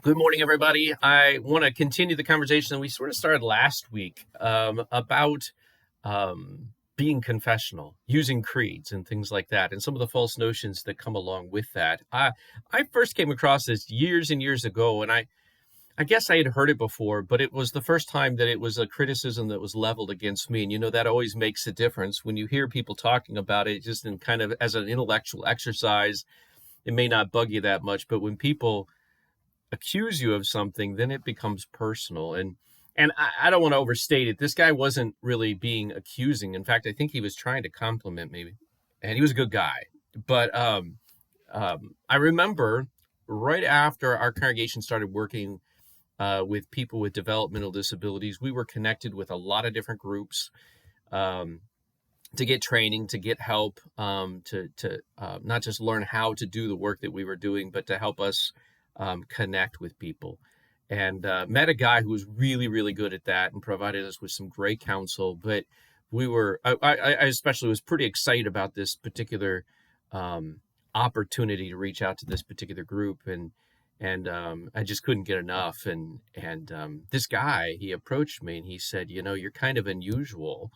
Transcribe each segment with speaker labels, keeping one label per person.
Speaker 1: Good morning, everybody. I want to continue the conversation that we sort of started last week about being confessional, using creeds and things like that, and some of the false notions that come along with that. I first came across this years and years ago, and I guess I had heard it before, but it was the first time that it was a criticism that was leveled against me. And that always makes a difference when you hear people talking about it just in kind of as an intellectual exercise. It may not bug you that much, but when people accuse you of something, then it becomes personal. And I don't want to overstate it. This guy wasn't really being accusing. In fact, I think he was trying to compliment me, and he was a good guy. But I remember right after our congregation started working with people with developmental disabilities, we were connected with a lot of different groups to get training, to get help, to not just learn how to do the work that we were doing, but to help us connect with people. And met a guy who was really, really good at that and provided us with some great counsel. But I especially was pretty excited about this particular opportunity to reach out to this particular group. And I just couldn't get enough. And this guy, he approached me and he said, you're kind of unusual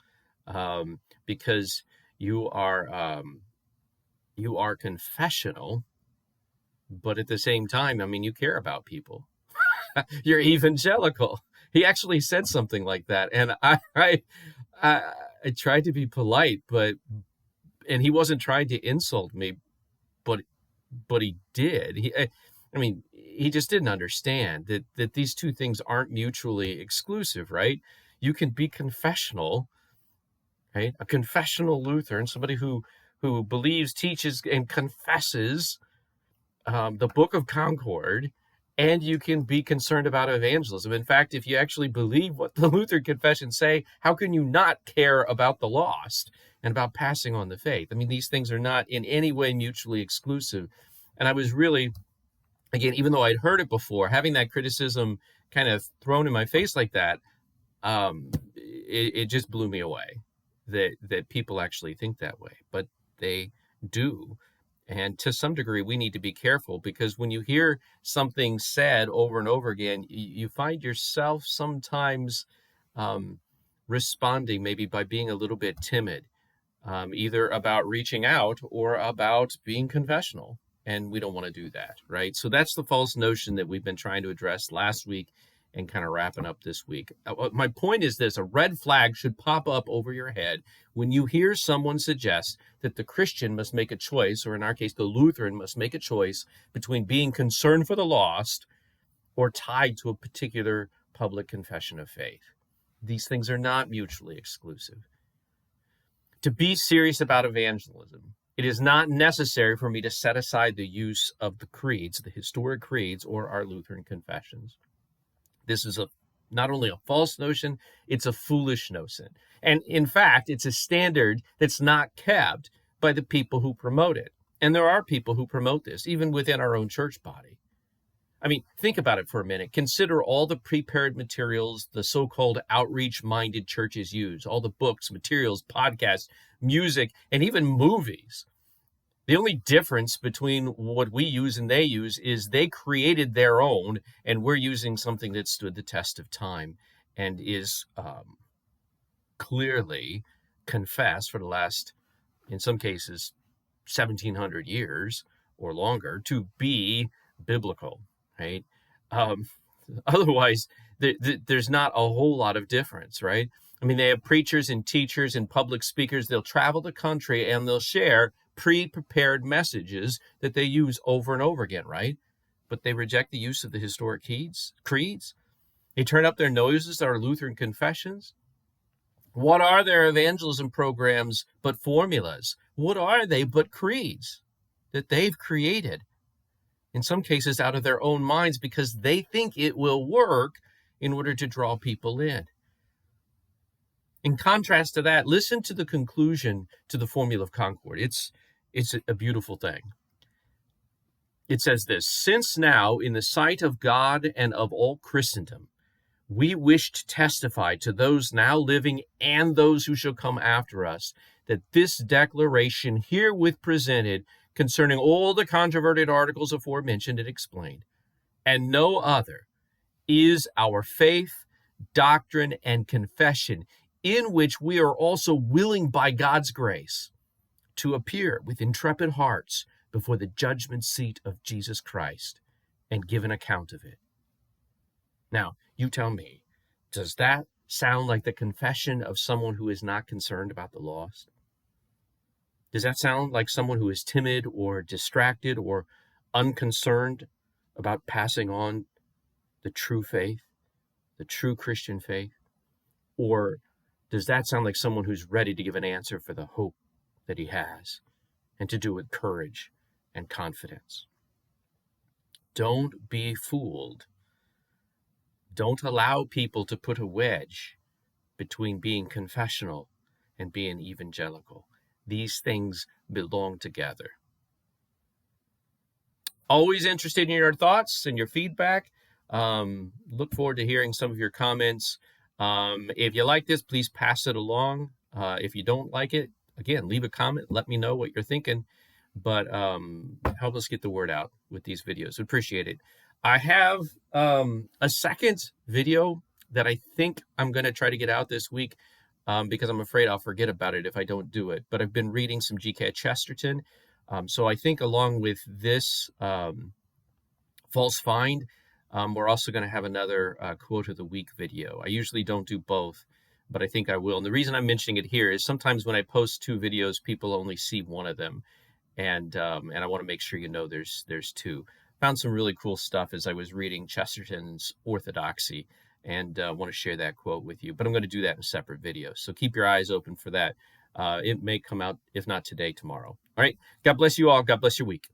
Speaker 1: because you are confessional, but at the same time, you care about people. You're evangelical. He actually said something like that. And I tried to be polite, and he wasn't trying to insult me, but he did. He just didn't understand that these two things aren't mutually exclusive, right? You can be confessional, right? A confessional Lutheran, somebody who believes, teaches, and confesses the Book of Concord, and you can be concerned about evangelism. In fact, if you actually believe what the Lutheran confessions say, how can you not care about the lost and about passing on the faith? These things are not in any way mutually exclusive. And I was really, again, even though I'd heard it before, having that criticism kind of thrown in my face like that, it just blew me away that people actually think that way. But they do. And to some degree, we need to be careful, because when you hear something said over and over again, you find yourself sometimes responding maybe by being a little bit timid, either about reaching out or about being confessional. And we don't want to do that, right? So that's the false notion that we've been trying to address last week and kind of wrapping up this week. My point is this: a red flag should pop up over your head when you hear someone suggest that the Christian must make a choice, or in our case, the Lutheran must make a choice between being concerned for the lost or tied to a particular public confession of faith. These things are not mutually exclusive. To be serious about evangelism, it is not necessary for me to set aside the use of the creeds, the historic creeds, or our Lutheran confessions. This is not only a false notion, it's a foolish notion. And in fact, it's a standard that's not kept by the people who promote it. And there are people who promote this, even within our own church body. Think about it for a minute. Consider all the prepared materials the so-called outreach-minded churches use, all the books, materials, podcasts, music, and even movies. The only difference between what we use and they use is they created their own, and we're using something that stood the test of time and is clearly confessed for the last, in some cases, 1,700 years or longer to be biblical, right? Otherwise, there's not a whole lot of difference, right? They have preachers and teachers and public speakers. They'll travel the country and they'll share pre-prepared messages that they use over and over again, right? But they reject the use of the historic creeds. They turn up their noses at our Lutheran confessions. What are their evangelism programs but formulas? What are they but creeds that they've created, in some cases out of their own minds, because they think it will work in order to draw people in? In contrast to that, listen to the conclusion to the Formula of Concord. It's a beautiful thing. It says this: "Since now, in the sight of God and of all Christendom, we wish to testify to those now living and those who shall come after us, that this declaration herewith presented concerning all the controverted articles aforementioned and explained and no other is our faith, doctrine, and confession, in which we are also willing by God's grace to appear with intrepid hearts before the judgment seat of Jesus Christ and give an account of it. Now, you tell me, does that sound like the confession of someone who is not concerned about the lost? Does that sound like someone who is timid or distracted or unconcerned about passing on the true faith, the true Christian faith? Or does that sound like someone who's ready to give an answer for the hope that he has and to do it with courage and confidence? Don't be fooled. Don't allow people to put a wedge between being confessional and being evangelical. These things belong together. Always interested in your thoughts and your feedback. Look forward to hearing some of your comments. If you like this, please pass it along. If you don't like it, again, leave a comment. Let me know what you're thinking. But help us get the word out with these videos. Appreciate it. I have a second video that I think I'm going to try to get out this week because I'm afraid I'll forget about it if I don't do it. But I've been reading some G.K. Chesterton. So I think along with this false find, we're also going to have another quote of the week video. I usually don't do both, but I think I will. And the reason I'm mentioning it here is sometimes when I post two videos, people only see one of them. And I want to make sure you know there's two. Found some really cool stuff as I was reading Chesterton's Orthodoxy, and want to share that quote with you. But I'm going to do that in a separate video, so keep your eyes open for that. It may come out, if not today, tomorrow. All right. God bless you all. God bless your week.